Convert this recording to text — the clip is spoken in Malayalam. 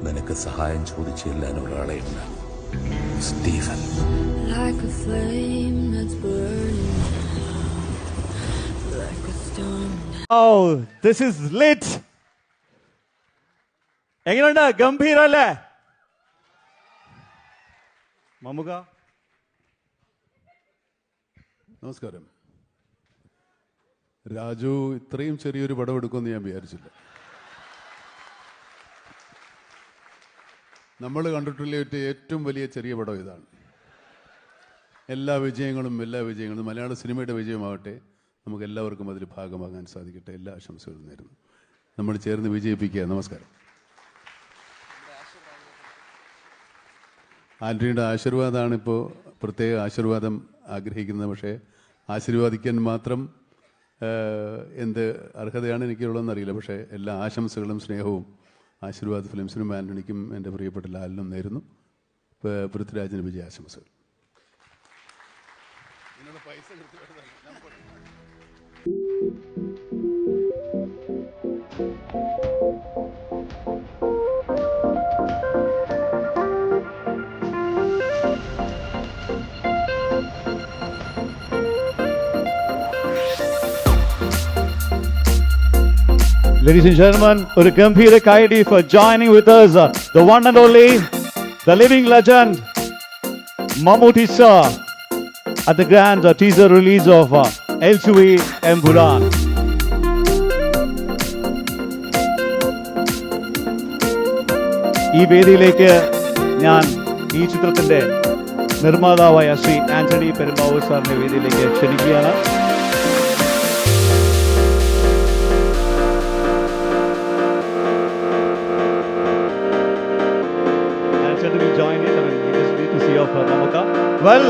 നിനക്ക് സഹായം ചോദിച്ചു ചെല്ലാൻ ഒരാളെയില്ല. Stephen. Like a flame that's burning, like a storm. Oh, this is lit. എങ്ങനെയുണ്ട്? ഗംഭീരല്ലേ? മമ്മുക നമസ്കാരം. രാജു ഇത്രയും ചെറിയൊരു പടം എടുക്കുമെന്ന് ഞാൻ വിചാരിച്ചില്ല. നമ്മൾ കണ്ടിട്ടുള്ള ഏറ്റവും വലിയ ചെറിയ പടം ഇതാണ്. എല്ലാ വിജയങ്ങളും മലയാള സിനിമയുടെ വിജയമാവട്ടെ. നമുക്ക് എല്ലാവർക്കും അതിൽ ഭാഗമാകാൻ സാധിക്കട്ടെ. എല്ലാ ആശംസകളും നേരുന്നു. നമ്മൾ ചേർന്ന് വിജയിപ്പിക്കുക. നമസ്കാരം. ആൻ്റണിയുടെ ആശീർവാദമാണ് ഇപ്പോൾ പ്രത്യേക ആശീർവാദം ആഗ്രഹിക്കുന്നത്. പക്ഷേ ആശീർവാദിക്കാൻ മാത്രം എന്ത് അർഹതയാണ് എനിക്കുള്ളതെന്ന് അറിയില്ല. പക്ഷേ എല്ലാ ആശംസകളും സ്നേഹവും ആശീർവാദ് ഫിലിംസിനും ആൻ്റണിക്കും എൻ്റെ പ്രിയപ്പെട്ട ലാലിനും നേരുന്നു. പൃഥ്വിരാജിന് വിജയാശംസകൾ. Ladies and gentlemen, ഒരു ഗംഭീര കൈയടി for joining with us, the one and only, the living legend, Mammootty sir, at the grand teaser release of L2E Embulan. ഈ വേദിയിലേക്ക് ഞാൻ ഈ ചിത്രത്തിന്റെ നിർമ്മാതാവായ ശ്രീ ആന്റണി പെരുമ്പാവൂർ സാറിന്റെ വേദിയിലേക്ക് ക്ഷണിക്കുകയാണ്. Will join in. I mean, we just need to see off Mamuka. Well,